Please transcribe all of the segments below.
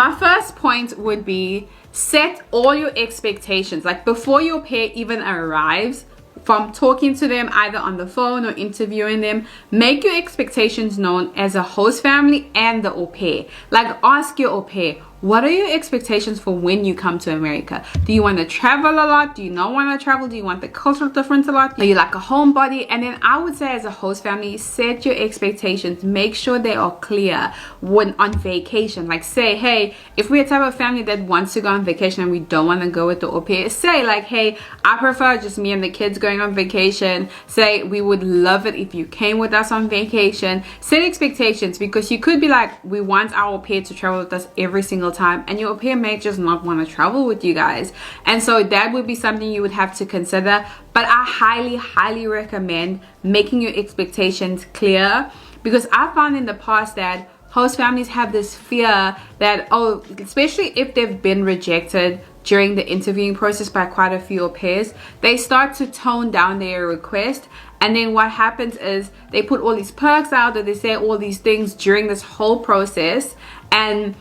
My first point would be set all your expectations. Like before your pair even arrives, from talking to them either on the phone or interviewing them, make your expectations known as a host family and the au pair. Like ask your au pair, what are your expectations for when you come to America? Do you want to travel a lot? Do you not want to travel? Do you want the cultural difference a lot? Are you like a homebody? And then I would say as a host family, set your expectations. Make sure they are clear when on vacation. Like say, hey, if we're a type of family that wants to go on vacation and we don't want to go with the au pair, say like, hey, I prefer just me and the kids going on vacation. Say we would love it if you came with us on vacation. Set expectations, because you could be like, we want our au pair to travel with us every single time, and your au pair may just not want to travel with you guys, and so that would be something you would have to consider. But I highly recommend making your expectations clear, because I found in the past that host families have this fear that, oh, especially if they've been rejected during the interviewing process by quite a few au pairs, they start to tone down their request. And then what happens is they put all these perks out, or they say all these things during this whole process, and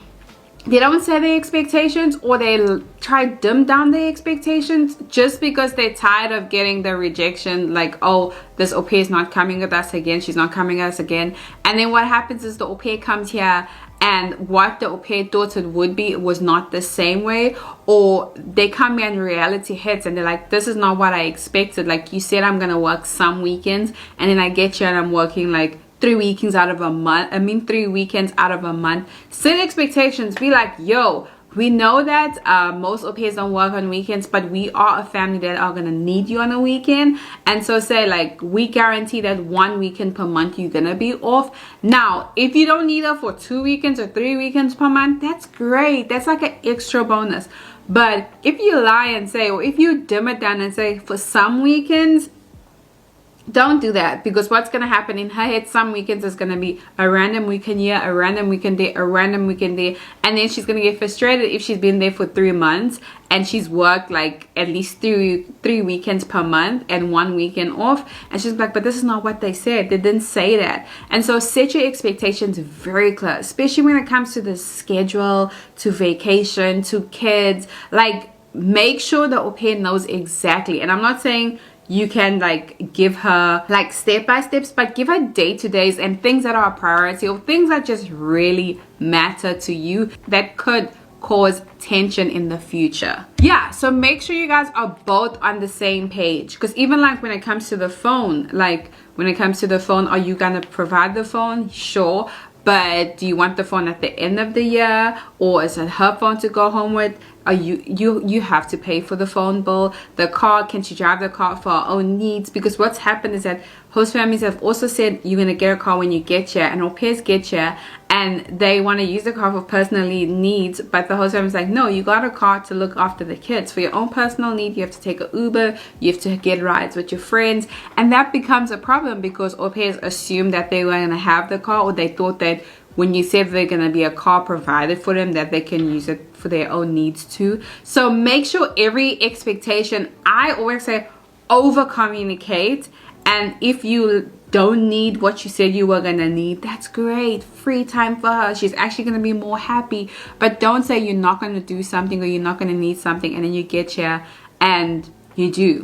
they don't set their expectations, or they try to dim down their expectations just because they're tired of getting the rejection. Like, oh, this au pair is not coming with us again, she's not coming with us again. And then what happens is the au pair comes here, and what the au pair thought it would be was not the same way, or they come here and reality hits and they're like, this is not what I expected. Like, you said I'm gonna work some weekends, and then I get here and I'm working like 3 weekends out of a month. 3 weekends out of a month. Set expectations. Be like, yo, we know that most au pairs don't work on weekends, but we are a family that are gonna need you on a weekend. And so say like, we guarantee that 1 weekend per month you're gonna be off. Now if you don't need her for 2 weekends or 3 weekends per month, that's great, that's like an extra bonus. But if you lie and say, or if you dim it down and say for some weekends, don't do that, because what's going to happen in her head, some weekends is going to be a random weekend here, a random weekend there, a random weekend there, and then she's going to get frustrated if she's been there for 3 months and she's worked like at least three weekends per month and 1 weekend off, and she's like, but this is not what they said, they didn't say that. And so set your expectations very clear, especially when it comes to the schedule, to vacation, to kids. Like, make sure the au pair knows exactly. And I'm not saying you can like give her like step-by-steps, but give her day-to-days and things that are a priority, or things that just really matter to you that could cause tension in the future. Yeah, so make sure you guys are both on the same page, because even like when it comes to the phone, are you gonna provide the phone? Sure, but do you want the phone at the end of the year, or is it her phone to go home with? Are you have to pay for the phone bill. The car, can she drive the car for her own needs? Because what's happened is that host families have also said you're gonna get a car when you get here, and au pairs get here and they want to use the car for personal needs, but the host family's like, no, you got a car to look after the kids. For your own personal need, you have to take an Uber, you have to get rides with your friends, and that becomes a problem because au pairs assume that they were going to have the car, or they thought that when you said they're going to be a car provided for them, that they can use it for their own needs too. So make sure every expectation, I always say, over communicate. And if you don't need what you said you were gonna need, that's great, free time for her, she's actually gonna be more happy. But don't say you're not gonna do something or you're not gonna need something and then you get here and you do.